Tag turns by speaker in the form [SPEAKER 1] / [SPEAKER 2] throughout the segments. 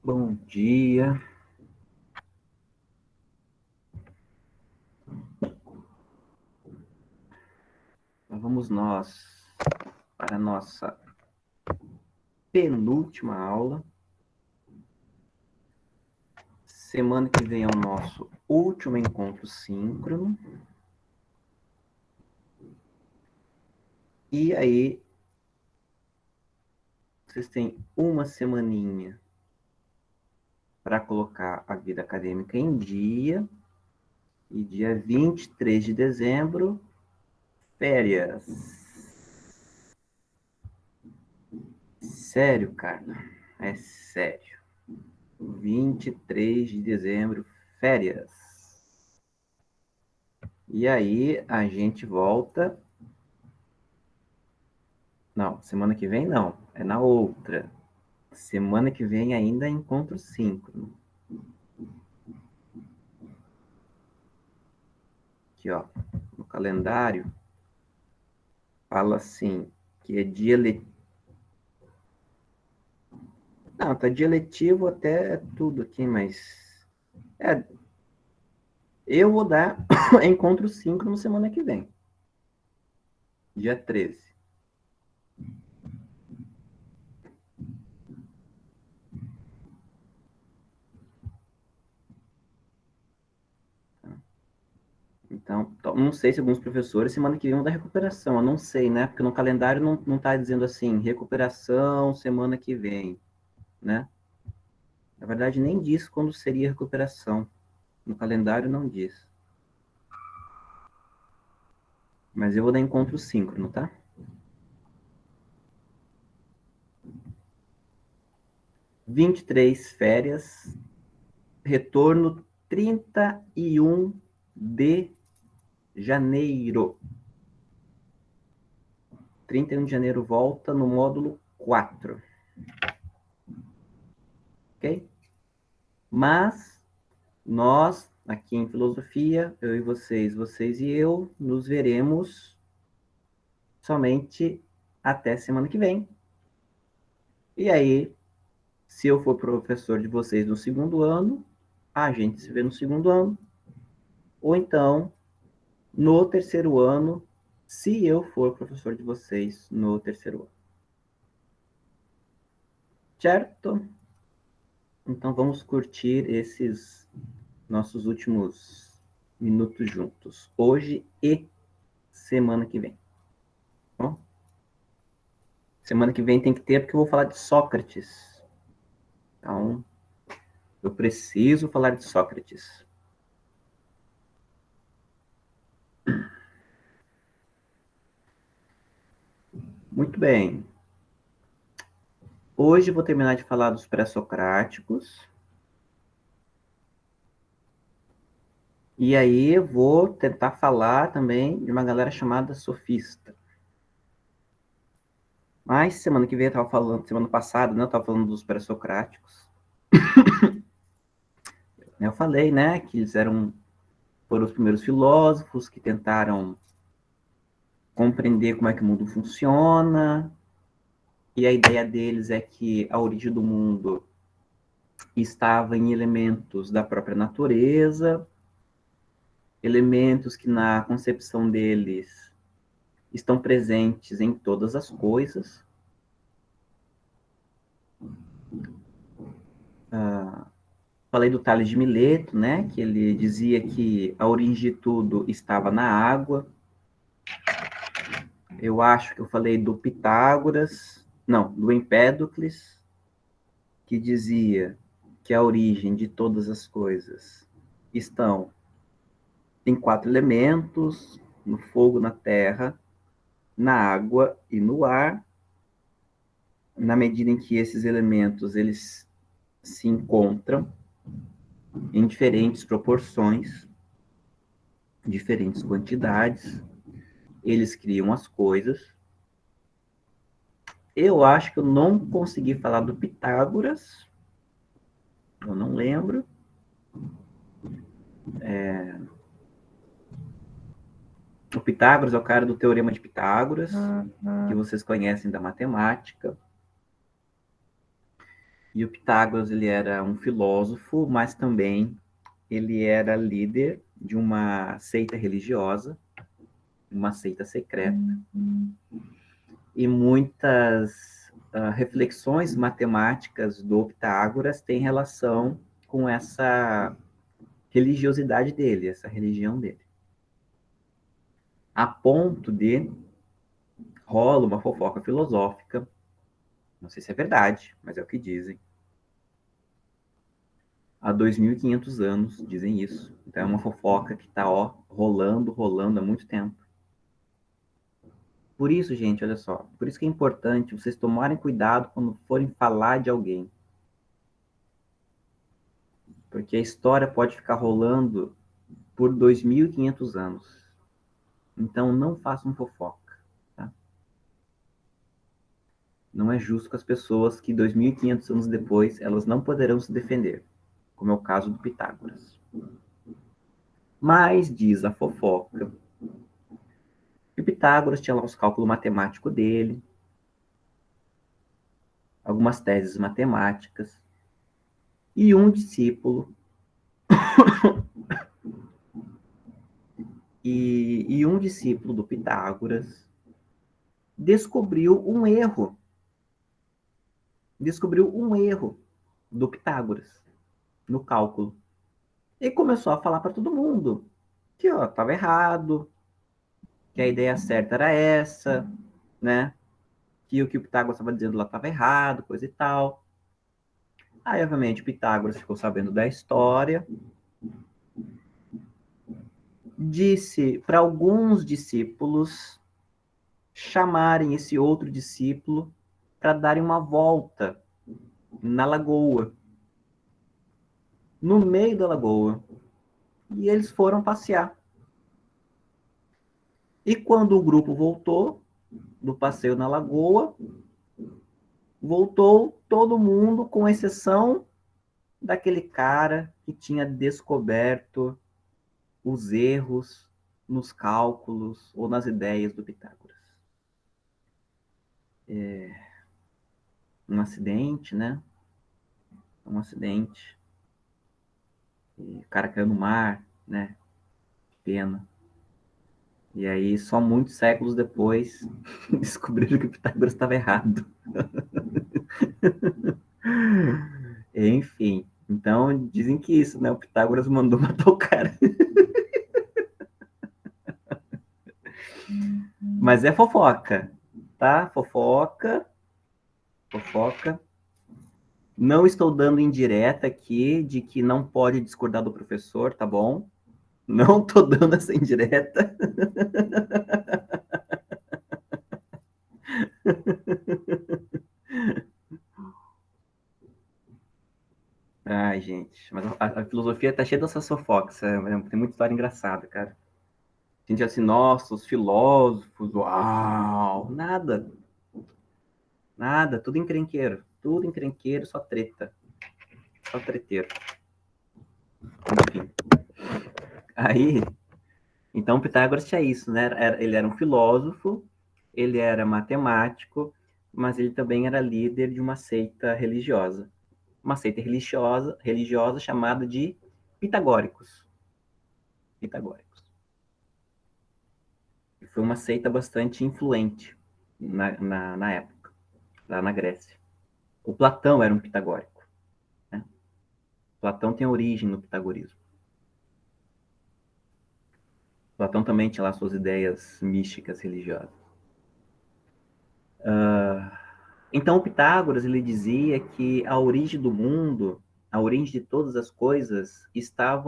[SPEAKER 1] Bom dia. Vamos nós para a nossa penúltima aula. Semana que vem é o nosso último encontro síncrono. E aí, vocês têm uma semaninha para colocar a vida acadêmica em dia. E dia 23 de dezembro, férias. Sério, cara? É sério. 23 de dezembro, férias. E aí, a gente volta. Não, semana que vem não. É na outra. Semana que vem ainda é encontro síncrono. Aqui, ó. No calendário, fala assim, que é dia letivo. Não, tá dia letivo até tudo aqui, mas... eu vou dar encontro síncrono semana que vem. Dia 13. Então, não sei se alguns professores semana que vem vão dar recuperação. Eu não sei, né? Porque no calendário não tá dizendo assim, recuperação semana que vem, né? Na verdade, nem diz quando seria recuperação. No calendário não diz. Mas eu vou dar encontro síncrono, tá? 23 férias, retorno 31 de janeiro. 31 de janeiro volta no módulo 4. Ok? Mas nós, aqui em filosofia, eu e vocês e eu, nos veremos somente até semana que vem. E aí, se eu for professor de vocês no segundo ano, a gente se vê no segundo ano. Ou então, no terceiro ano, se eu for professor de vocês no terceiro ano. Certo? Então vamos curtir esses nossos últimos minutos juntos, hoje e semana que vem. Bom, semana que vem tem que ter, porque eu vou falar de Sócrates. Então, eu preciso falar de Sócrates. Muito bem. Hoje vou terminar de falar dos pré-socráticos. E aí vou tentar falar também de uma galera chamada sofista. Mas semana que vem eu estava falando, semana passada, né, eu estava falando dos pré-socráticos. Eu falei, né, que eles foram os primeiros filósofos que tentaram compreender como é que o mundo funciona. E a ideia deles é que a origem do mundo estava em elementos da própria natureza, elementos que na concepção deles estão presentes em todas as coisas. Falei do Tales de Mileto, né, que ele dizia que a origem de tudo estava na água. Eu acho que eu falei do Pitágoras, não, do Empédocles, que dizia que a origem de todas as coisas estão em 4 elementos: no fogo, na terra, na água e no ar. Na medida em que esses elementos eles se encontram em diferentes proporções, diferentes quantidades, eles criam as coisas. Eu acho que eu não consegui falar do Pitágoras, eu não lembro. O Pitágoras é o cara do Teorema de Pitágoras, que vocês conhecem da matemática. E o Pitágoras, ele era um filósofo, mas também ele era líder de uma seita religiosa, uma seita secreta. E muitas reflexões matemáticas do Pitágoras têm relação com essa religiosidade dele, essa religião dele. A ponto de rola uma fofoca filosófica, não sei se é verdade, mas é o que dizem. Há 2.500 anos dizem isso. Então é uma fofoca que está rolando há muito tempo. Por isso, gente, olha só, por isso que é importante vocês tomarem cuidado quando forem falar de alguém. Porque a história pode ficar rolando por 2.500 anos. Então não façam fofoca, tá? Não é justo com as pessoas que 2.500 anos depois elas não poderão se defender, como é o caso do Pitágoras. Mas diz a fofoca que o Pitágoras tinha lá os cálculos matemáticos dele, algumas teses matemáticas, e um discípulo e um discípulo do Pitágoras descobriu um erro do Pitágoras no cálculo. E começou a falar para todo mundo que estava errado, que a ideia certa era essa, né? Que o Pitágoras estava dizendo lá estava errado, coisa e tal. Aí, obviamente, o Pitágoras ficou sabendo da história, disse para alguns discípulos chamarem esse outro discípulo para darem uma volta na lagoa, no meio da lagoa. E eles foram passear. E quando o grupo voltou do passeio na lagoa, voltou todo mundo, com exceção daquele cara que tinha descoberto os erros nos cálculos ou nas ideias do Pitágoras. Um acidente, né? Um acidente. E o cara caiu no mar, né? Que pena. E aí, só muitos séculos depois, descobriram que o Pitágoras estava errado. Enfim, então dizem que isso, né? O Pitágoras mandou matar o cara. Mas é fofoca, tá? Fofoca, fofoca. Não estou dando indireta aqui de que não pode discordar do professor, tá bom? Não estou dando essa indireta. Ai, gente, mas a filosofia tá cheia dessas fofocas, tem muita história engraçada, cara. A gente assim, nossa, os filósofos, uau, nada, tudo encrenqueiro, só treta, só treteiro. Enfim, aí, então Pitágoras tinha isso, né? Ele era um filósofo, ele era matemático, mas ele também era líder de uma seita religiosa. Uma seita religiosa chamada de Pitagóricos. Pitagóricos. E foi uma seita bastante influente na época, lá na Grécia. O Platão era um pitagórico. Né? Platão tem origem no pitagorismo. Platão também tinha lá suas ideias místicas religiosas. Então, o Pitágoras ele dizia que a origem do mundo, a origem de todas as coisas, estão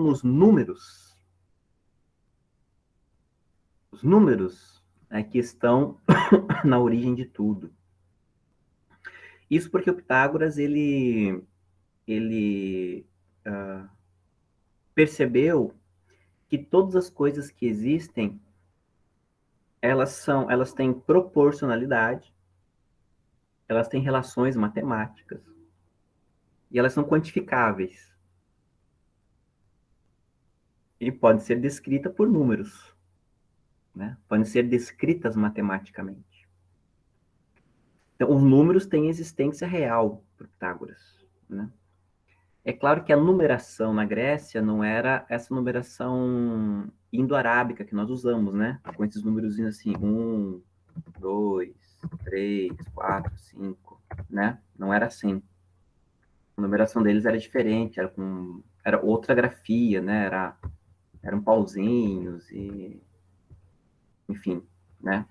[SPEAKER 1] nos números. Os números é que estão na origem de tudo. Isso porque o Pitágoras ele percebeu que todas as coisas que existem elas têm proporcionalidade, elas têm relações matemáticas e elas são quantificáveis e podem ser descritas por números, né? Podem ser descritas matematicamente. Então, os números têm existência real para Pitágoras, né? É claro que a numeração na Grécia não era essa numeração indo-arábica que nós usamos, né? Com esses números assim, 1, 2, 3, 4, 5, né? Não era assim. A numeração deles era diferente, era outra grafia, né? Eram pauzinhos e, enfim, né?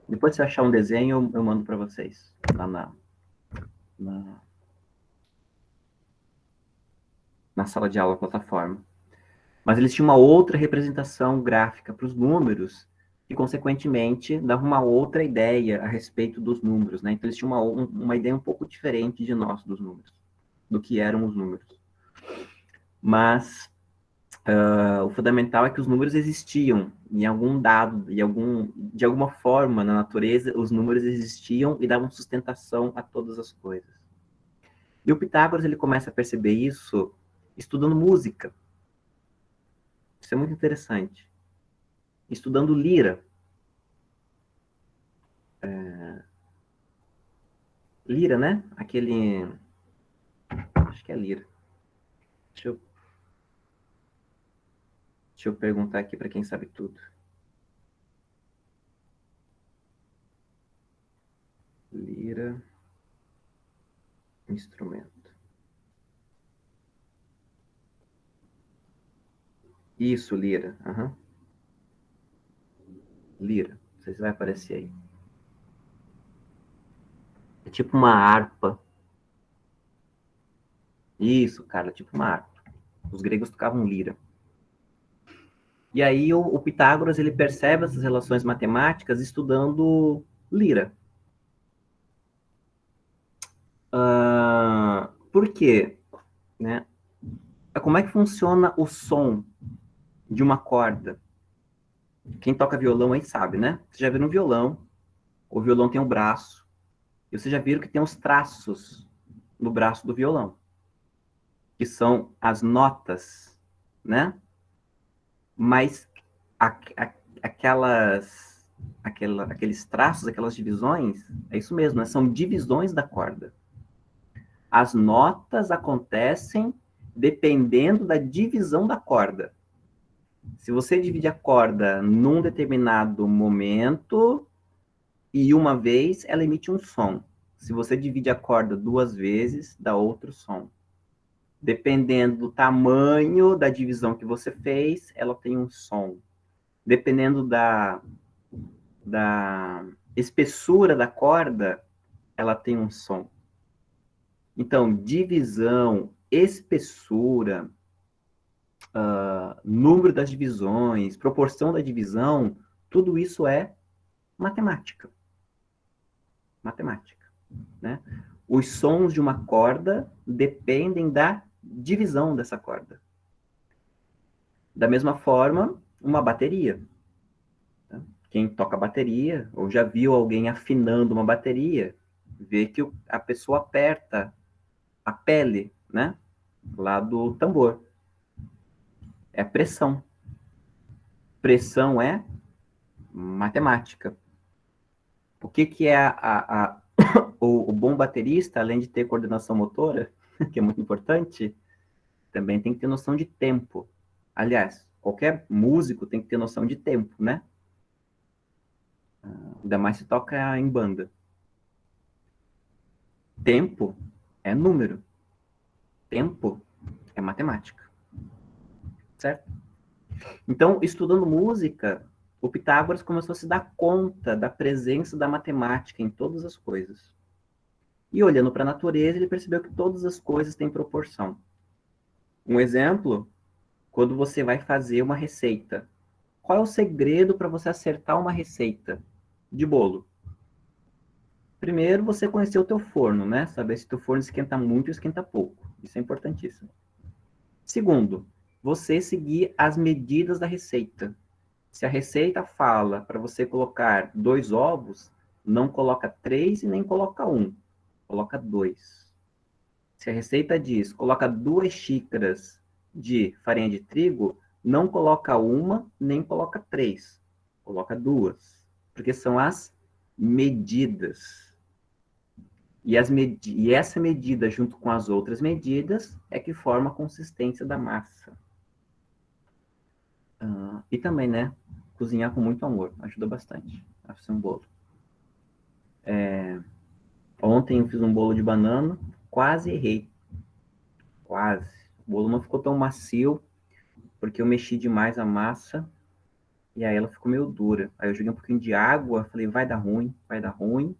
[SPEAKER 1] Depois, se eu achar um desenho, eu mando para vocês lá na, na sala de aula, plataforma. Mas eles tinham uma outra representação gráfica para os números e, consequentemente, dava uma outra ideia a respeito dos números, né? Então, eles tinham uma ideia um pouco diferente de nós dos números, do que eram os números. Mas o fundamental é que os números existiam em algum dado, de alguma forma na natureza, os números existiam e davam sustentação a todas as coisas. E o Pitágoras ele começa a perceber isso estudando música. Isso é muito interessante. Estudando lira. Lira, né? Aquele. Acho que é lira. Deixa eu, deixa eu perguntar aqui para quem sabe tudo. Lira. Instrumento. Isso, lira. Uhum. Lira. Não sei se vai aparecer aí. É tipo uma harpa. Isso, cara, tipo uma harpa. Os gregos tocavam lira. E aí o Pitágoras ele percebe essas relações matemáticas estudando lira. Por quê? Né? Como é que funciona o som de uma corda? Quem toca violão aí sabe, né? Você já viu um violão, o violão tem um braço, e vocês já viram que tem uns traços no braço do violão, que são as notas, né? Mas aqueles traços, aquelas divisões, é isso mesmo, né? São divisões da corda. As notas acontecem dependendo da divisão da corda. Se você divide a corda num determinado momento e uma vez, ela emite um som. Se você divide a corda duas vezes, dá outro som. Dependendo do tamanho da divisão que você fez, ela tem um som. Dependendo da espessura da corda, ela tem um som. Então, divisão, espessura, número das divisões, proporção da divisão, tudo isso é matemática. Matemática, né? Os sons de uma corda dependem da divisão dessa corda. Da mesma forma, uma bateria. Tá? Quem toca bateria, ou já viu alguém afinando uma bateria, vê que a pessoa aperta a pele, né? Lá do tambor. É pressão. Pressão é matemática. O que é o bom baterista, além de ter coordenação motora, que é muito importante, também tem que ter noção de tempo. Aliás, qualquer músico tem que ter noção de tempo, né? Ainda mais se toca em banda. Tempo é número. Tempo é matemática. Certo? Então, estudando música, o Pitágoras começou a se dar conta da presença da matemática em todas as coisas. E olhando para a natureza, ele percebeu que todas as coisas têm proporção. Um exemplo, quando você vai fazer uma receita. Qual é o segredo para você acertar uma receita de bolo? Primeiro, você conhecer o teu forno, né? Saber se o teu forno esquenta muito ou esquenta pouco. Isso é importantíssimo. Segundo, você seguir as medidas da receita. Se a receita fala para você colocar 2 ovos, não coloca 3 e nem coloca 1. Coloca 2. Se a receita diz, coloca 2 xícaras de farinha de trigo, não coloca 1, nem coloca 3. Coloca 2. Porque são as medidas. E essa medida, junto com as outras medidas, é que forma a consistência da massa. E também, né, cozinhar com muito amor ajuda bastante a fazer um bolo. Ontem eu fiz um bolo de banana, quase errei. Quase. O bolo não ficou tão macio, porque eu mexi demais a massa, e aí ela ficou meio dura. Aí eu joguei um pouquinho de água, falei, vai dar ruim,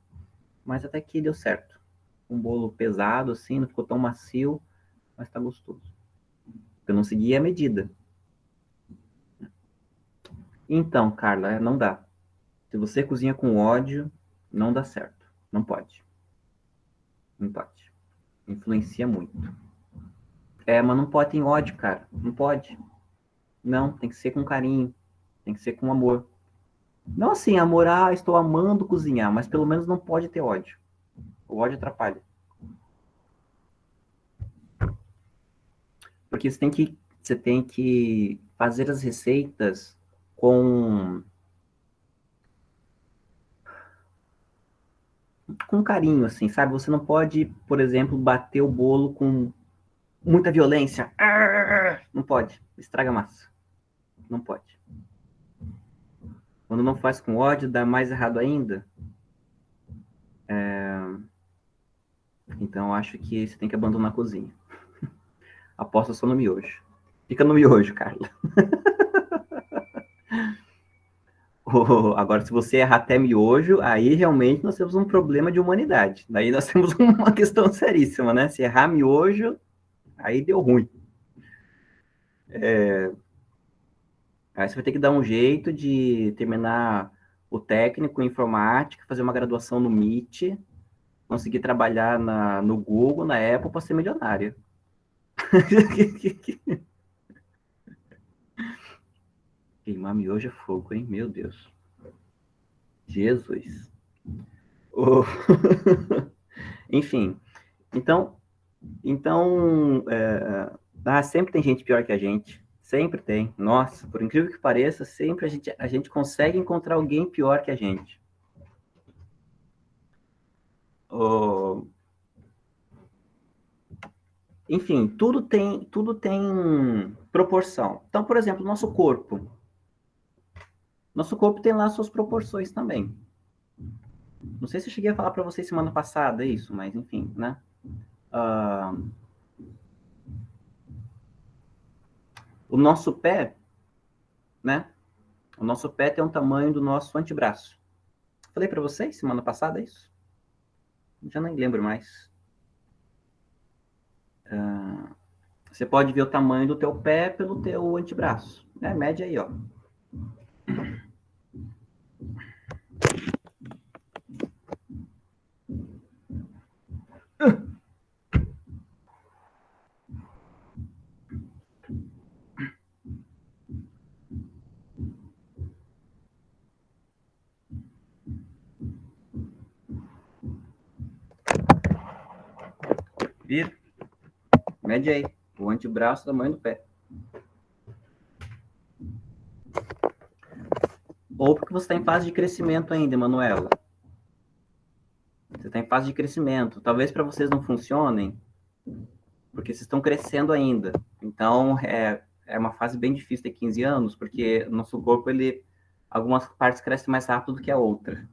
[SPEAKER 1] mas até que deu certo. Um bolo pesado, assim, não ficou tão macio, mas tá gostoso. Eu não segui a medida. Então, Carla, não dá. Se você cozinha com ódio, não dá certo. Não pode. Não pode. Influencia muito. Mas não pode ter ódio, cara. Não pode. Não, tem que ser com carinho. Tem que ser com amor. Não assim, amor, estou amando cozinhar, mas pelo menos não pode ter ódio. O ódio atrapalha. Porque você tem que fazer as receitas com carinho, assim, sabe? Você não pode, por exemplo, bater o bolo com muita violência. Não pode. Estraga a massa. Não pode. Quando não faz com ódio, dá mais errado ainda. Então, acho que você tem que abandonar a cozinha. Aposta só no miojo. Fica no miojo, Carla. Agora, se você errar até miojo, aí realmente nós temos um problema de humanidade. Daí nós temos uma questão seríssima, né? Se errar miojo, aí deu ruim. Aí você vai ter que dar um jeito de terminar o técnico em informática, fazer uma graduação no MIT, conseguir trabalhar no Google, na Apple, para ser milionário. Queimar miojo é fogo, hein? Meu Deus. Jesus. Oh. Enfim, então, sempre tem gente pior que a gente. Sempre tem. Nossa, por incrível que pareça, sempre a gente consegue encontrar alguém pior que a gente. Oh, enfim, tudo tem proporção. Então, por exemplo, nosso corpo. Nosso corpo tem lá suas proporções também. Não sei se eu cheguei a falar para vocês semana passada isso, mas enfim, né? O nosso pé, né? O nosso pé tem o tamanho do nosso antebraço. Falei para vocês semana passada isso? Já nem lembro mais. Você pode ver o tamanho do teu pé pelo teu antebraço. Mede aí, ó. Vira. Mede aí. O antebraço, tamanho do pé. Ou porque você está em fase de crescimento ainda, Manuela. Você está em fase de crescimento. Talvez para vocês não funcionem, porque vocês estão crescendo ainda. Então, é uma fase bem difícil ter 15 anos, porque o nosso corpo, algumas partes crescem mais rápido do que a outra.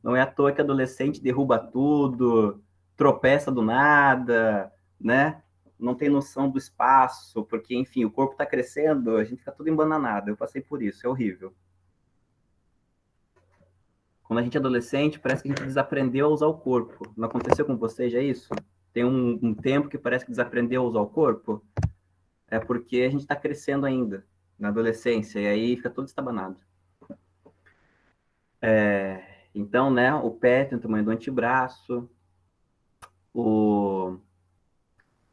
[SPEAKER 1] Não é à toa que adolescente derruba tudo, tropeça do nada, né? Não tem noção do espaço, porque, enfim, o corpo está crescendo, a gente fica tudo embananado. Eu passei por isso, é horrível. Quando a gente é adolescente, parece que a gente desaprendeu a usar o corpo. Não aconteceu com você já isso? Tem um tempo que parece que desaprendeu a usar o corpo? É porque a gente está crescendo ainda, na adolescência, e aí fica todo estabanado. Então, né, o pé tem o tamanho do antebraço,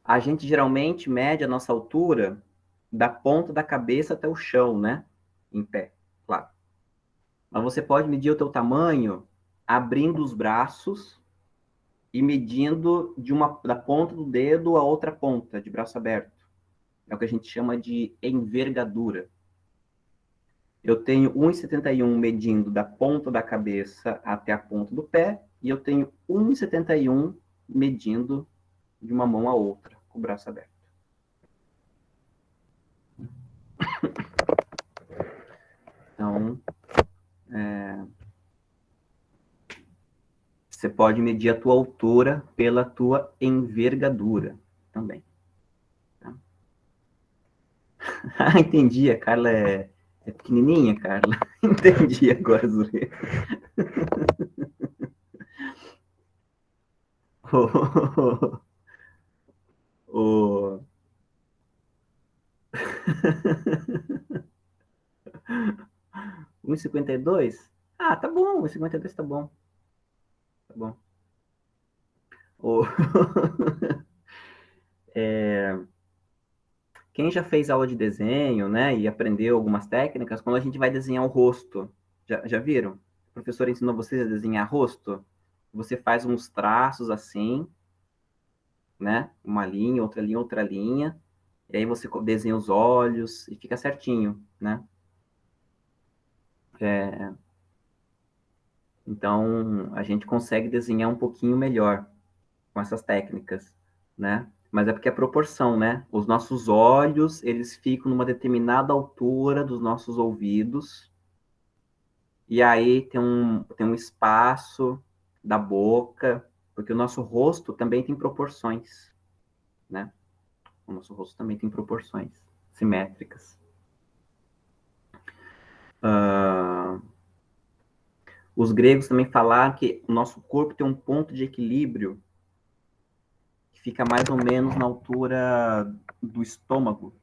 [SPEAKER 1] a gente geralmente mede a nossa altura da ponta da cabeça até o chão, né? Em pé, claro. Mas você pode medir o teu tamanho abrindo os braços e medindo da ponta do dedo a outra ponta, de braço aberto. É o que a gente chama de envergadura. Eu tenho 1,71 medindo da ponta da cabeça até a ponta do pé, e eu tenho 1,71 medindo de uma mão a outra, com o braço aberto. Então, você pode medir a tua altura pela tua envergadura também. Tá? Ah, entendi, a Carla é pequenininha, Carla. Entendi agora, Zurê. O 1,52? Ah, tá bom, 1,52 tá bom. Tá bom. O... Quem já fez aula de desenho, né, e aprendeu algumas técnicas, quando a gente vai desenhar o rosto, já viram? O professor ensinou vocês a desenhar rosto? Você faz uns traços assim, né? Uma linha, outra linha, e aí você desenha os olhos e fica certinho, né? Então, a gente consegue desenhar um pouquinho melhor com essas técnicas, né? Mas é porque é proporção, né? Os nossos olhos, eles ficam numa determinada altura dos nossos ouvidos, e aí tem um espaço da boca, porque o nosso rosto também tem proporções, né? O nosso rosto também tem proporções simétricas. Os gregos também falaram que o nosso corpo tem um ponto de equilíbrio que fica mais ou menos na altura do estômago.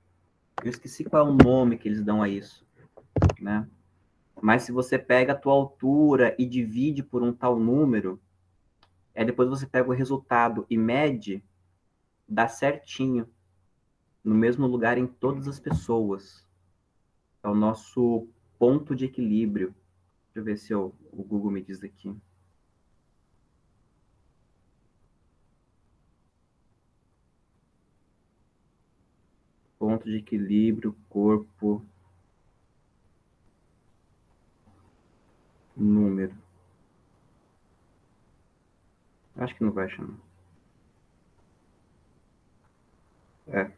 [SPEAKER 1] Eu esqueci qual é o nome que eles dão a isso, né? Mas se você pega a tua altura e divide por um tal número, aí depois você pega o resultado e mede, dá certinho, no mesmo lugar em todas as pessoas. É o nosso ponto de equilíbrio. Deixa eu ver se o Google me diz aqui. Ponto de equilíbrio, corpo, número. Acho que não vai chamar. É.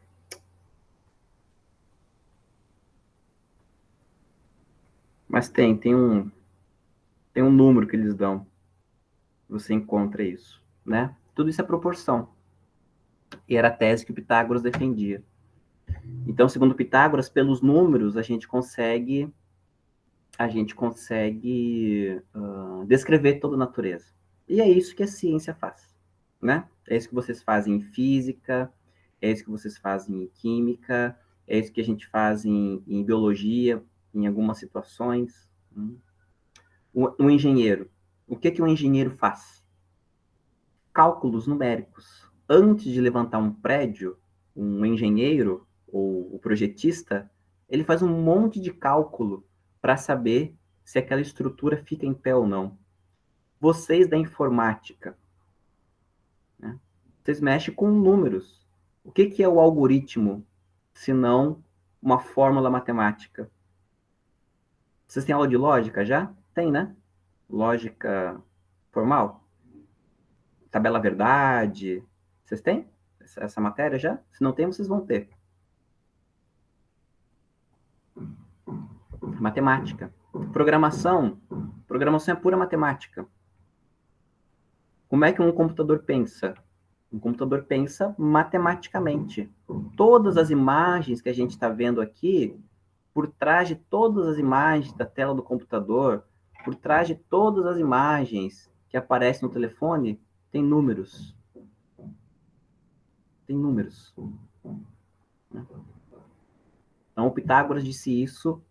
[SPEAKER 1] Mas tem um número que eles dão. Você encontra isso, né? Tudo isso é proporção. E era a tese que o Pitágoras defendia. Então, segundo Pitágoras, pelos números a gente consegue descrever toda a natureza. E é isso que a ciência faz, né? É isso que vocês fazem em física, é isso que vocês fazem em química, é isso que a gente faz em biologia, em algumas situações. Um engenheiro. O que um engenheiro faz? Cálculos numéricos. Antes de levantar um prédio, um engenheiro ou o projetista, ele faz um monte de cálculo para saber se aquela estrutura fica em pé ou não. Vocês da informática, né? Vocês mexem com números. O que é o algoritmo, se não uma fórmula matemática? Vocês têm aula de lógica já? Tem, né? Lógica formal? Tabela verdade? Vocês têm essa matéria já? Se não tem, vocês vão ter. Matemática. Programação. Programação é pura matemática. Como é que um computador pensa? Um computador pensa matematicamente. Todas as imagens que a gente está vendo aqui, por trás de todas as imagens da tela do computador, por trás de todas as imagens que aparecem no telefone, tem números. Tem números. Então, o Pitágoras disse isso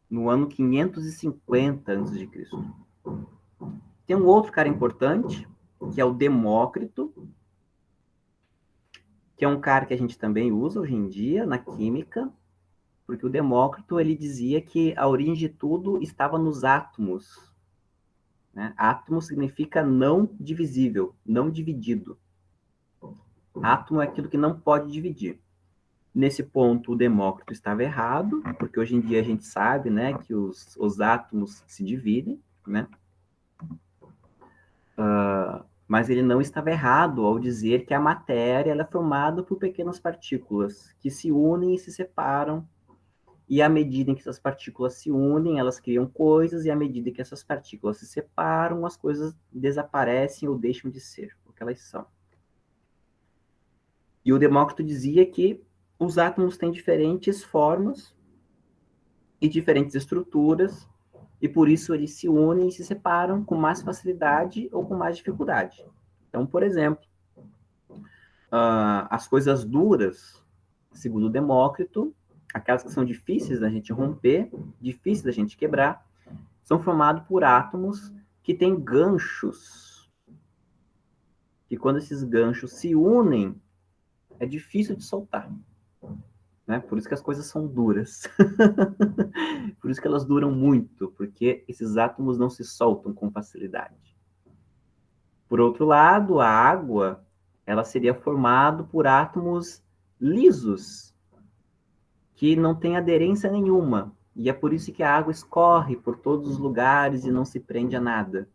[SPEAKER 1] no ano 550 a.C. Tem um outro cara importante, que é o Demócrito, que é um cara que a gente também usa hoje em dia na química, porque o Demócrito ele dizia que a origem de tudo estava nos átomos. Né? Átomo significa não divisível, não dividido. Átomo é aquilo que não pode dividir. Nesse ponto, o Demócrito estava errado, porque hoje em dia a gente sabe, né, que os átomos se dividem, né? Mas ele não estava errado ao dizer que a matéria ela é formada por pequenas partículas que se unem e se separam, e à medida em que essas partículas se unem, elas criam coisas, e à medida que essas partículas se separam, as coisas desaparecem ou deixam de ser o que elas são. E o Demócrito dizia que os átomos têm diferentes formas e diferentes estruturas, e por isso eles se unem e se separam com mais facilidade ou com mais dificuldade. Então, por exemplo, as coisas duras, segundo Demócrito, aquelas que são difíceis da gente romper, difíceis da gente quebrar, são formados por átomos que têm ganchos. E quando esses ganchos se unem, é difícil de soltar. Né? Por isso que as coisas são duras. Por isso que elas duram muito, porque esses átomos não se soltam com facilidade. Por outro lado, a água, ela seria formada por átomos lisos, que não têm aderência nenhuma. E é por isso que a água escorre por todos os lugares e não se prende a nada.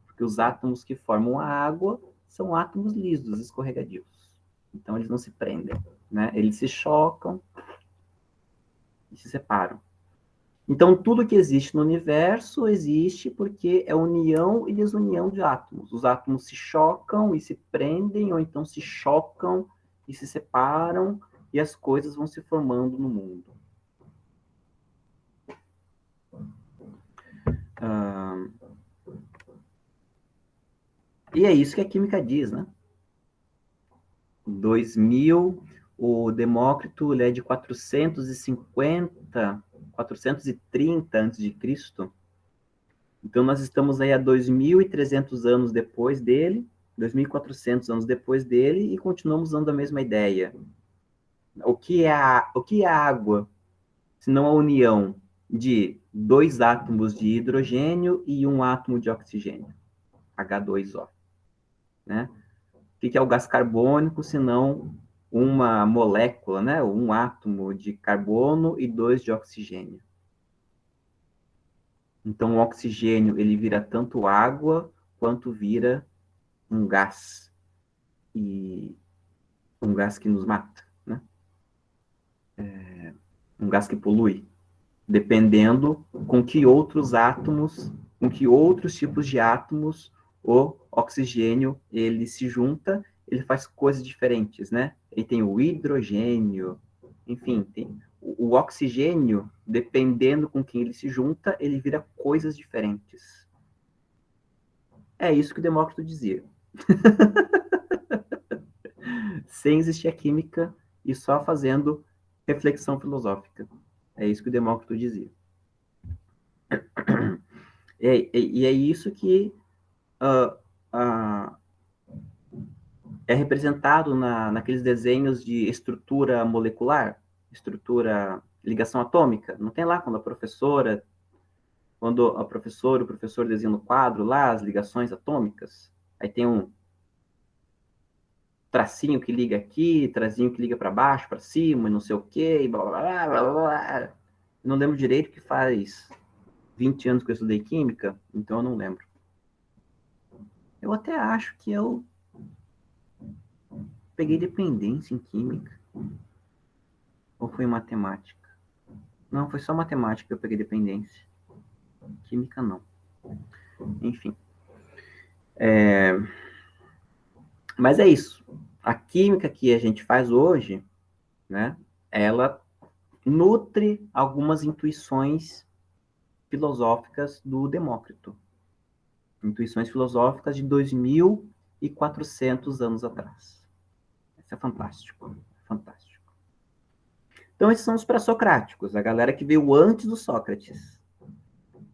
[SPEAKER 1] Porque os átomos que formam a água são átomos lisos, escorregadios. Então, eles não se prendem. Né? Eles se chocam e se separam. Então, tudo que existe no universo existe porque é união e desunião de átomos. Os átomos se chocam e se prendem, ou então se chocam e se separam, e as coisas vão se formando no mundo. E é isso que a química diz, né? 2000, o Demócrito ele é de 450, 430 a.C. Então, nós estamos aí a 2.300 anos depois dele, 2.400 anos depois dele, e continuamos usando a mesma ideia. O que é a água, se não a união de dois átomos de hidrogênio e um átomo de oxigênio, H2O? Né? O que é o gás carbônico, se não uma molécula, né? Um átomo de carbono e dois de oxigênio? Então, o oxigênio ele vira tanto água quanto vira um gás, e um gás que nos mata, né? Um gás que polui, dependendo com que outros átomos, com que outros tipos de átomos o oxigênio ele se junta, ele faz coisas diferentes, né? Ele tem o hidrogênio, enfim, tem o oxigênio, dependendo com quem ele se junta, ele vira coisas diferentes. É isso que o Demócrito dizia. Sem existir a química e só fazendo reflexão filosófica. É isso que o Demócrito dizia. E é isso que é representado naqueles desenhos de estrutura molecular, ligação atômica. Não tem lá quando a professora o professor desenha no quadro lá as ligações atômicas? Aí tem um tracinho que liga aqui, tracinho que liga para baixo, para cima, e não sei o quê, e blá, blá, blá, blá. Não lembro direito, que faz 20 anos que eu estudei química, então eu não lembro. Eu até acho que eu peguei dependência em química. Ou foi em matemática? Não, foi só matemática que eu peguei dependência. Química, não. Enfim. Mas é isso. A química que a gente faz hoje, né, ela nutre algumas intuições filosóficas do Demócrito. Intuições filosóficas de 2.400 anos atrás. Isso é fantástico. Fantástico. Então, esses são os pré-socráticos, a galera que veio antes do Sócrates.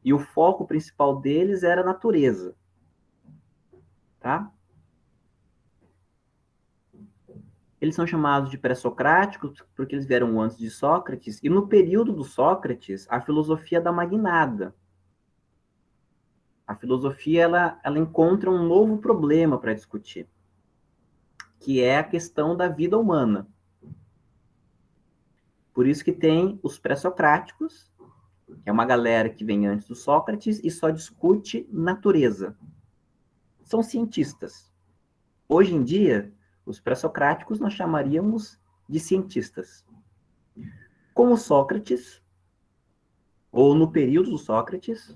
[SPEAKER 1] E o foco principal deles era a natureza. Tá? Eles são chamados de pré-socráticos porque eles vieram antes de Sócrates, e no período do Sócrates, a filosofia dá uma guinada. A filosofia ela encontra um novo problema para discutir, que é a questão da vida humana. Por isso que tem os pré-socráticos, que é uma galera que vem antes do Sócrates e só discute natureza. São cientistas. Hoje em dia, os pré-socráticos nós chamaríamos de cientistas. Como Sócrates, ou no período do Sócrates,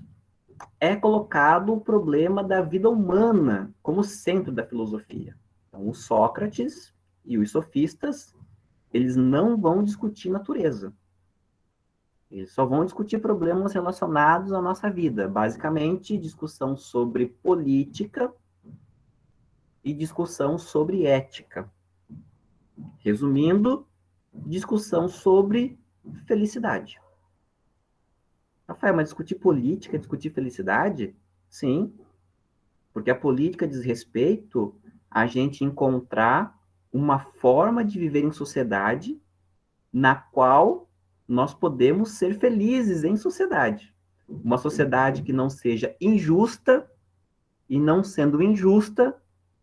[SPEAKER 1] é colocado o problema da vida humana como centro da filosofia. Então, o Sócrates e os sofistas, eles não vão discutir natureza. Eles só vão discutir problemas relacionados à nossa vida. Basicamente, discussão sobre política e discussão sobre ética. Resumindo, discussão sobre felicidade. Rafael, mas discutir política, discutir felicidade? Sim, porque a política diz respeito a gente encontrar uma forma de viver em sociedade na qual nós podemos ser felizes em sociedade. Uma sociedade que não seja injusta, e não sendo injusta,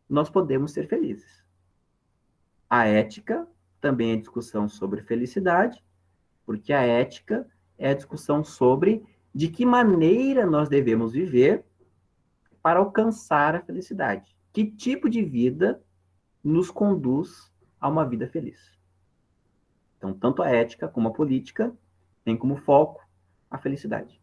[SPEAKER 1] nós podemos ser felizes. A ética também é discussão sobre felicidade, porque a ética é a discussão sobre de que maneira nós devemos viver para alcançar a felicidade. Que tipo de vida nos conduz a uma vida feliz? Então, tanto a ética como a política tem como foco a felicidade.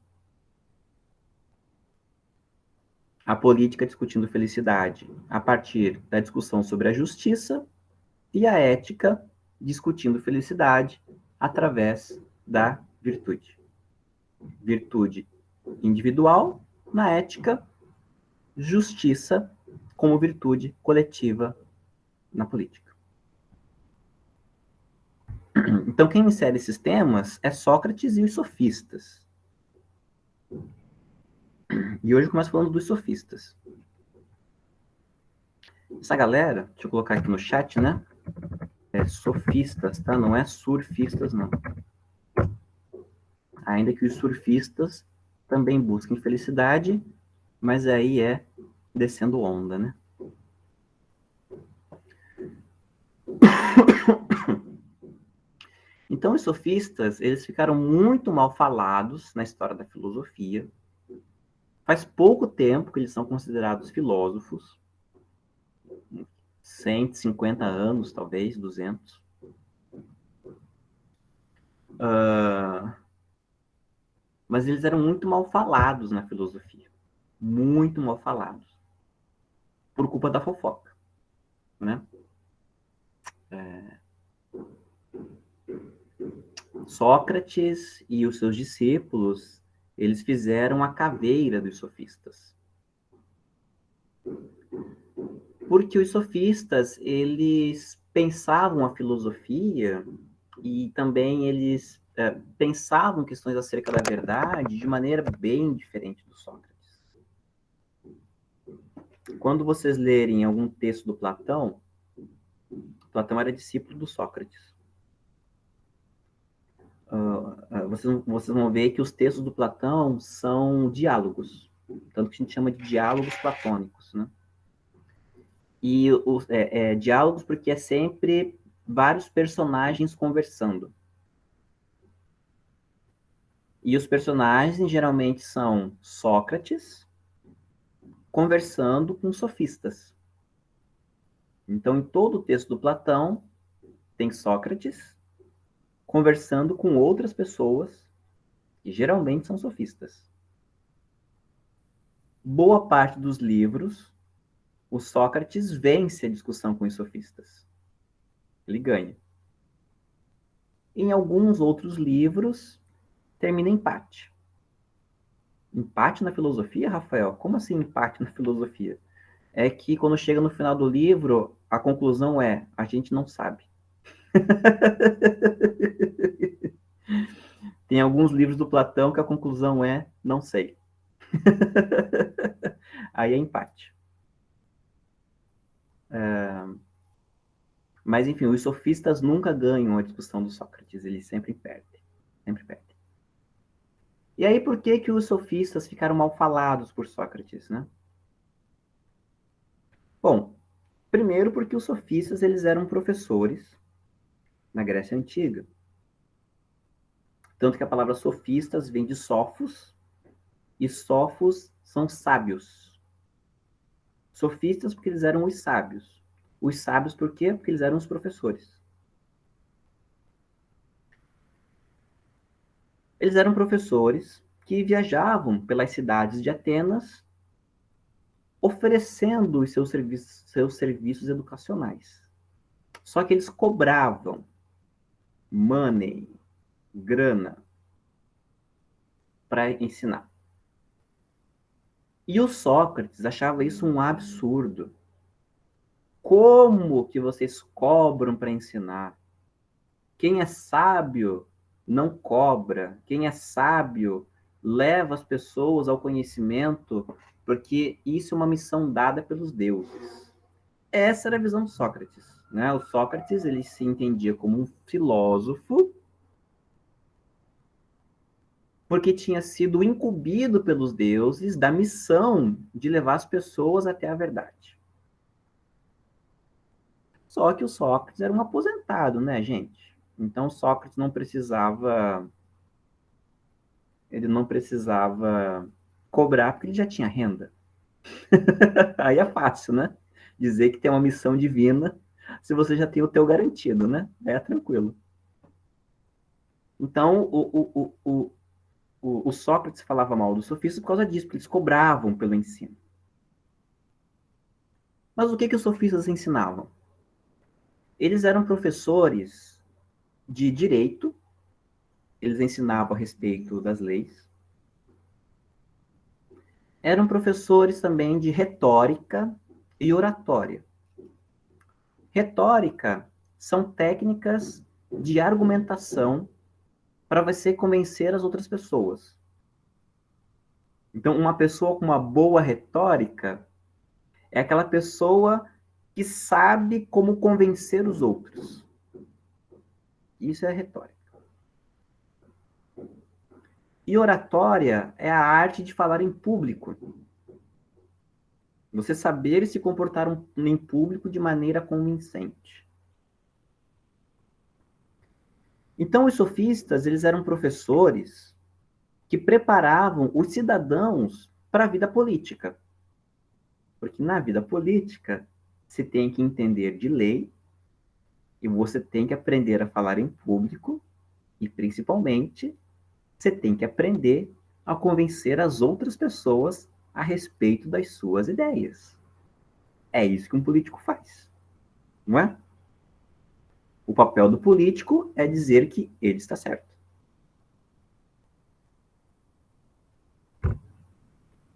[SPEAKER 1] A política discutindo felicidade a partir da discussão sobre a justiça e a ética discutindo felicidade através da virtude. Virtude individual na ética, justiça como virtude coletiva na política. Então, quem insere esses temas é Sócrates e os sofistas. E hoje eu começo falando dos sofistas. Essa galera, deixa eu colocar aqui no chat, né? É sofistas, tá? Não é surfistas, não. Ainda que os surfistas também busquem felicidade, mas aí é descendo onda, né? Então, os sofistas, eles ficaram muito mal falados na história da filosofia. Faz pouco tempo que eles são considerados filósofos. 150 anos, talvez, 200. Mas eles eram muito mal falados na filosofia. Muito mal falados. Por culpa da fofoca, né? Sócrates e os seus discípulos, eles fizeram a caveira dos sofistas. Porque os sofistas, eles pensavam a filosofia e também eles pensavam questões acerca da verdade de maneira bem diferente do Sócrates. Quando vocês lerem algum texto do Platão, Platão era discípulo do Sócrates. Vocês vão ver que os textos do Platão são diálogos, tanto que a gente chama de diálogos platônicos, né? E diálogos porque é sempre vários personagens conversando. E os personagens geralmente são Sócrates conversando com sofistas. Então, em todo o texto do Platão, tem Sócrates conversando com outras pessoas, que geralmente são sofistas. Boa parte dos livros, o Sócrates vence a discussão com os sofistas. Ele ganha. Em alguns outros livros, termina empate. Empate na filosofia, Rafael? Como assim empate na filosofia? É que quando chega no final do livro, a conclusão é: a gente não sabe. Tem alguns livros do Platão que a conclusão é: não sei. Aí é empate. Mas, enfim, os sofistas nunca ganham a discussão do Sócrates, eles sempre perdem. Sempre perdem. E aí, por que os sofistas ficaram mal falados por Sócrates, né? Bom, primeiro porque os sofistas eles eram professores na Grécia Antiga. Tanto que a palavra sofistas vem de sofos, e sofos são sábios. Sofistas porque eles eram os sábios. Os sábios por quê? Porque eles eram os professores. Eles eram professores que viajavam pelas cidades de Atenas oferecendo os seus serviços educacionais. Só que eles cobravam money, grana, para ensinar. E o Sócrates achava isso um absurdo. Como que vocês cobram para ensinar? Quem é sábio não cobra. Quem é sábio leva as pessoas ao conhecimento, porque isso é uma missão dada pelos deuses. Essa era a visão do Sócrates, né? O Sócrates, ele se entendia como um filósofo porque tinha sido incumbido pelos deuses da missão de levar as pessoas até a verdade. Só que o Sócrates era um aposentado, né, gente? Então Sócrates ele não precisava cobrar porque ele já tinha renda. Aí é fácil, né? Dizer que tem uma missão divina se você já tem o teu garantido, né? É tranquilo. Então, o Sócrates falava mal dos sofistas por causa disso, porque eles cobravam pelo ensino. Mas o que os sofistas ensinavam? Eles eram professores de direito, eles ensinavam a respeito das leis. Eram professores também de retórica e oratória. Retórica são técnicas de argumentação para você convencer as outras pessoas. Então, uma pessoa com uma boa retórica é aquela pessoa que sabe como convencer os outros. Isso é retórica. E oratória é a arte de falar em público. Você saber se comportar em público de maneira convincente. Então, os sofistas, eles eram professores que preparavam os cidadãos para a vida política. Porque na vida política, você tem que entender de lei e você tem que aprender a falar em público e, principalmente, você tem que aprender a convencer as outras pessoas a respeito das suas ideias. É isso que um político faz, não é? O papel do político é dizer que ele está certo.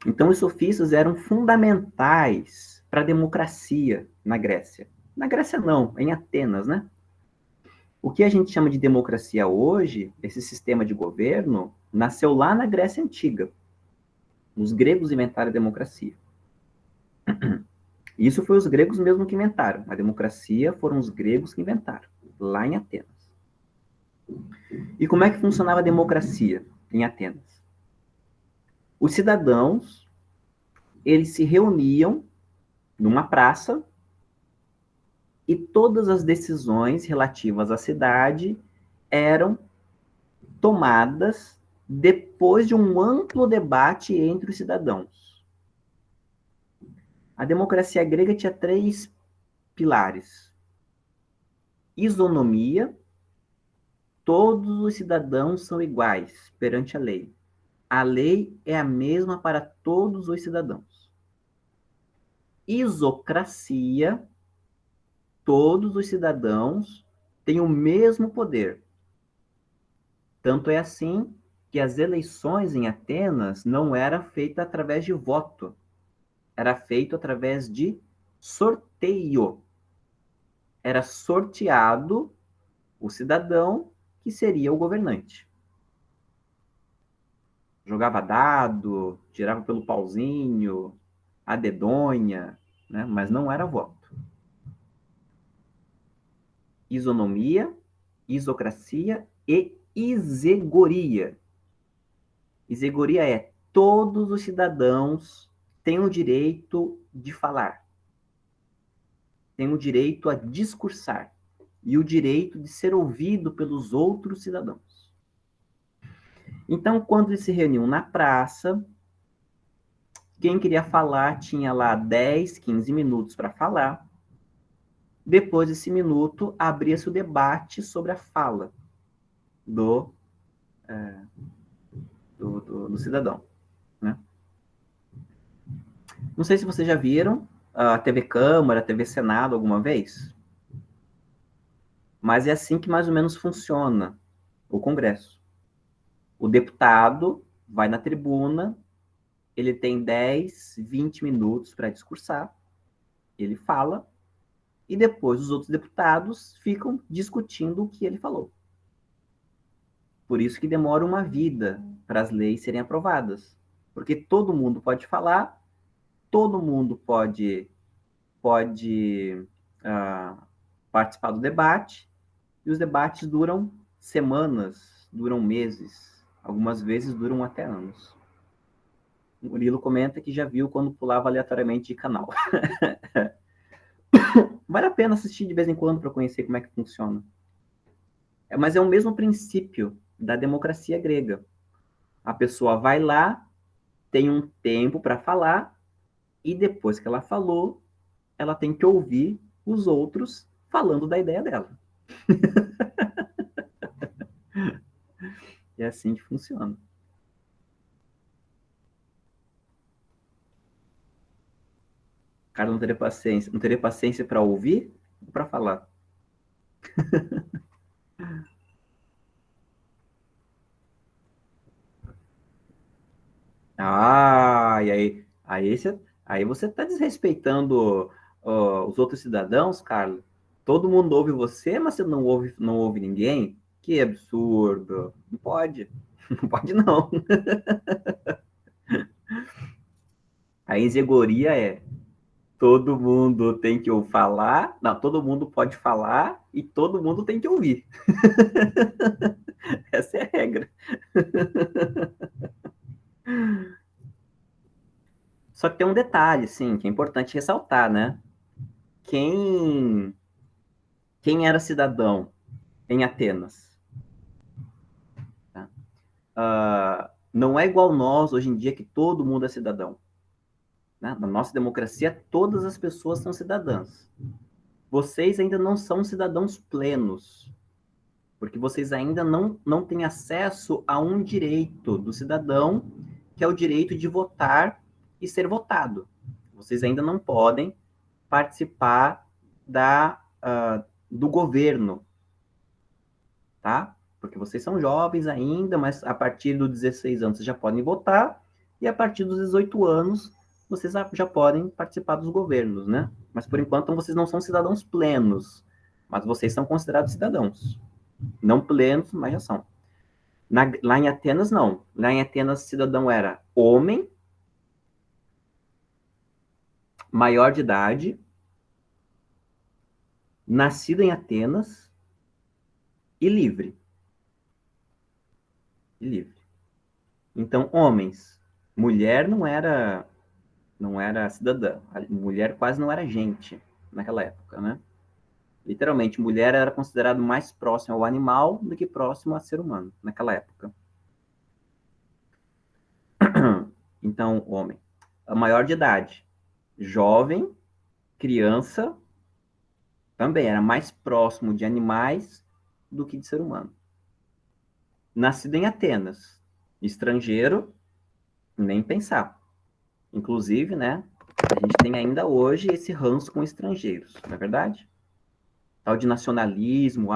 [SPEAKER 1] Então, os sofistas eram fundamentais para a democracia na Grécia. Na Grécia não, em Atenas, né? O que a gente chama de democracia hoje, esse sistema de governo, nasceu lá na Grécia Antiga. Os gregos inventaram a democracia. Isso foi os gregos mesmo que inventaram. A democracia foram os gregos que inventaram, lá em Atenas. E como é que funcionava a democracia em Atenas? Os cidadãos, eles se reuniam numa praça e todas as decisões relativas à cidade eram tomadas depois de um amplo debate entre os cidadãos. A democracia grega tinha 3 pilares: isonomia, todos os cidadãos são iguais perante a lei. A lei é a mesma para todos os cidadãos. Isocracia, todos os cidadãos têm o mesmo poder. Tanto é assim que as eleições em Atenas não eram feitas através de voto, era feito através de sorteio. Era sorteado o cidadão que seria o governante. Jogava dado, tirava pelo pauzinho, a dedonha, né? Mas não era voto. Isonomia, isocracia e isegoria. Isegoria é todos os cidadãos têm o direito de falar, têm o direito a discursar e o direito de ser ouvido pelos outros cidadãos. Então, quando eles se reuniam na praça, quem queria falar tinha lá 10, 15 minutos para falar. Depois desse minuto, abria-se o debate sobre a fala do, do cidadão. Né? Não sei se vocês já viram a TV Câmara, a TV Senado alguma vez, mas é assim que mais ou menos funciona o Congresso. O deputado vai na tribuna, ele tem 10, 20 minutos para discursar, ele fala, e depois os outros deputados ficam discutindo o que ele falou. Por isso que demora uma vida para as leis serem aprovadas. Porque todo mundo pode falar, todo mundo pode participar do debate, e os debates duram semanas, duram meses, algumas vezes duram até anos. O Murilo comenta que já viu quando pulava aleatoriamente de canal. Vale a pena assistir de vez em quando para conhecer como é que funciona. Mas é o mesmo princípio da democracia grega. A pessoa vai lá, tem um tempo para falar, e depois que ela falou, ela tem que ouvir os outros falando da ideia dela. É assim que funciona. O cara não teria paciência para ouvir ou para falar. E aí você está desrespeitando os outros cidadãos, Carlos. Todo mundo ouve você, mas você não ouve ninguém? Que absurdo. Não pode. Não pode, não. A exegoria é todo mundo tem que falar, não, todo mundo pode falar e todo mundo tem que ouvir. Essa é a regra. Só que tem um detalhe, sim, que é importante ressaltar, né? Quem, quem era cidadão em Atenas? Tá? Não é igual nós hoje em dia que todo mundo é cidadão. Né? Na nossa democracia, todas as pessoas são cidadãs. Vocês ainda não são cidadãos plenos, porque vocês ainda não têm acesso a um direito do cidadão, que é o direito de votar e ser votado. Vocês ainda não podem participar do governo, tá? Porque vocês são jovens ainda, mas a partir dos 16 anos vocês já podem votar, e a partir dos 18 anos vocês já podem participar dos governos, né? Mas por enquanto vocês não são cidadãos plenos, mas vocês são considerados cidadãos. Não plenos, mas já são. Lá em Atenas, não. Lá em Atenas, cidadão era homem, maior de idade, nascido em Atenas e livre. E livre. Então, homens, mulher não era cidadã. A mulher quase não era gente naquela época, né? Literalmente, mulher era considerado mais próximo ao animal do que próximo a ser humano naquela época. Então, homem, a maior de idade, jovem, criança, também era mais próximo de animais do que de ser humano. Nascido em Atenas, estrangeiro, nem pensar. Inclusive, né, a gente tem ainda hoje esse ranço com estrangeiros, não é verdade? Tal de nacionalismo,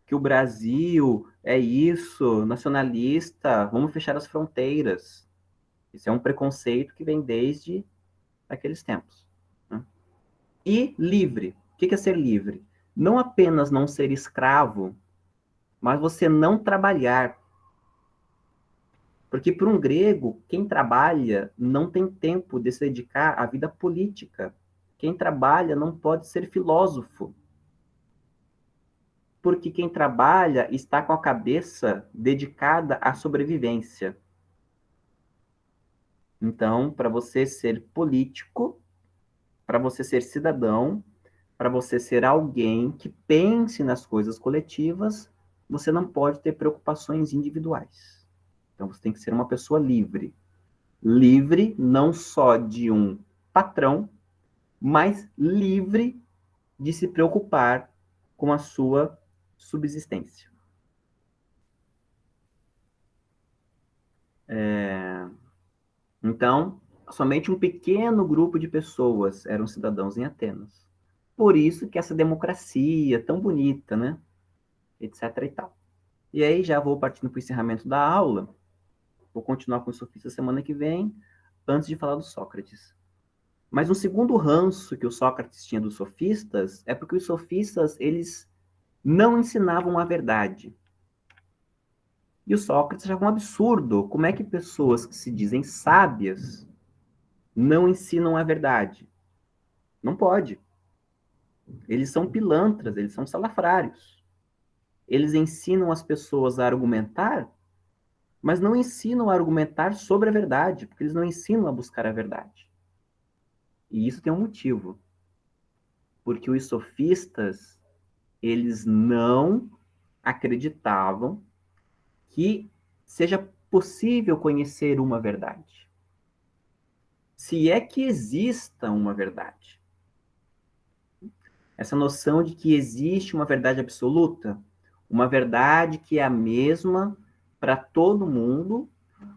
[SPEAKER 1] que o Brasil é isso, nacionalista, vamos fechar as fronteiras. Isso é um preconceito que vem desde aqueles tempos. Né? E livre. O que é ser livre? Não apenas não ser escravo, mas você não trabalhar. Porque para um grego, quem trabalha não tem tempo de se dedicar à vida política. Quem trabalha não pode ser filósofo. Porque quem trabalha está com a cabeça dedicada à sobrevivência. Então, para você ser político, para você ser cidadão, para você ser alguém que pense nas coisas coletivas, você não pode ter preocupações individuais. Então, você tem que ser uma pessoa livre. Livre não só de um patrão, mas livre de se preocupar com a sua subsistência. Então, somente um pequeno grupo de pessoas eram cidadãos em Atenas. Por isso que essa democracia tão bonita, né? Etc e tal. E aí já vou partindo para o encerramento da aula. Vou continuar com os sofistas semana que vem, antes de falar do Sócrates. Mas um segundo ranço que o Sócrates tinha dos sofistas é porque os sofistas, eles não ensinavam a verdade. E o Sócrates achava um absurdo. Como é que pessoas que se dizem sábias não ensinam a verdade? Não pode. Eles são pilantras, eles são salafrários. Eles ensinam as pessoas a argumentar, mas não ensinam a argumentar sobre a verdade, porque eles não ensinam a buscar a verdade. E isso tem um motivo. Porque os sofistas, eles não acreditavam que seja possível conhecer uma verdade. Se é que exista uma verdade. Essa noção de que existe uma verdade absoluta, uma verdade que é a mesma para todo mundo,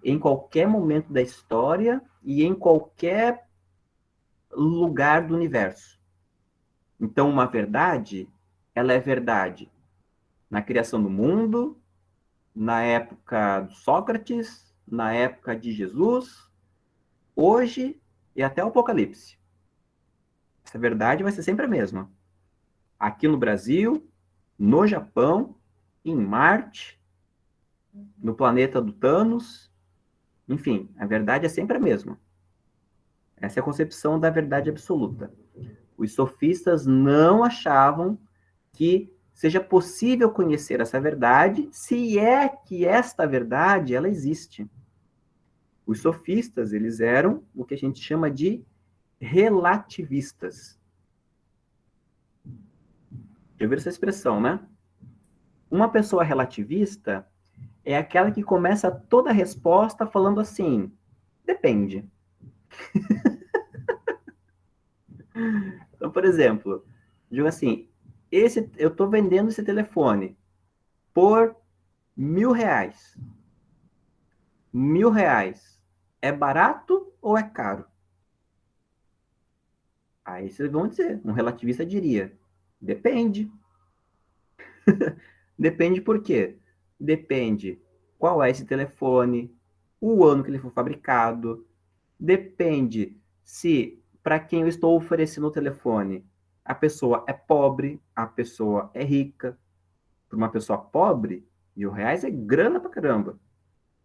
[SPEAKER 1] em qualquer momento da história e em qualquer lugar do universo. Então, uma verdade, ela é verdade na criação do mundo, na época de Sócrates, na época de Jesus, hoje e até o Apocalipse. Essa verdade vai ser sempre a mesma. Aqui no Brasil, no Japão, em Marte, no planeta do Thanos, enfim, a verdade é sempre a mesma. Essa é a concepção da verdade absoluta. Os sofistas não achavam que seja possível conhecer essa verdade, se é que esta verdade ela existe. Os sofistas, eles eram o que a gente chama de relativistas. Já ouviram essa expressão, né? Uma pessoa relativista é aquela que começa toda a resposta falando assim: depende. Então, por exemplo, digo assim: eu estou vendendo esse telefone por R$ 1.000. R$ 1.000 é barato ou é caro? Aí vocês vão dizer, um relativista diria: depende. Depende por quê? Depende qual é esse telefone, o ano que ele foi fabricado, depende se para quem eu estou oferecendo o telefone, a pessoa é pobre, a pessoa é rica. Para uma pessoa pobre, R$ 1.000 é grana pra caramba.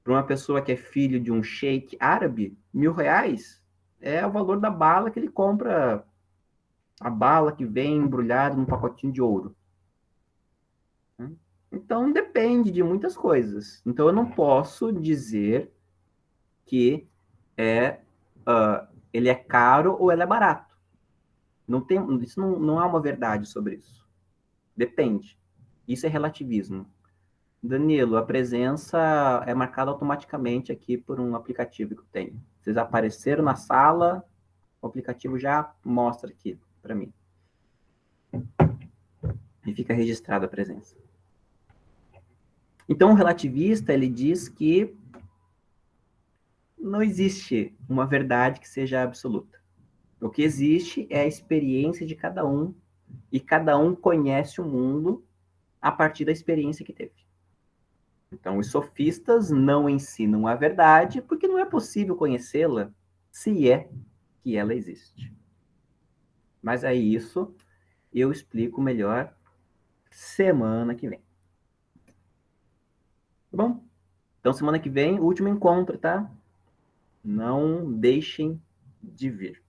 [SPEAKER 1] Para uma pessoa que é filho de um sheik árabe, R$ 1.000 é o valor da bala que ele compra, a bala que vem embrulhada num pacotinho de ouro. Então depende de muitas coisas. Então eu não posso dizer que ele é caro ou ele é barato. Não tem, isso não há uma verdade sobre isso. Depende. Isso é relativismo. Danilo, a presença é marcada automaticamente aqui por um aplicativo que eu tenho. Vocês apareceram na sala, o aplicativo já mostra aqui para mim. E fica registrada a presença. Então, o relativista, ele diz que não existe uma verdade que seja absoluta. O que existe é a experiência de cada um, e cada um conhece o mundo a partir da experiência que teve. Então, os sofistas não ensinam a verdade porque não é possível conhecê-la se é que ela existe. Mas aí isso eu explico melhor semana que vem. Tá bom? Então, semana que vem, último encontro, tá? Não deixem de vir.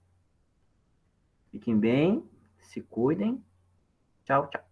[SPEAKER 1] Fiquem bem, se cuidem. Tchau, tchau.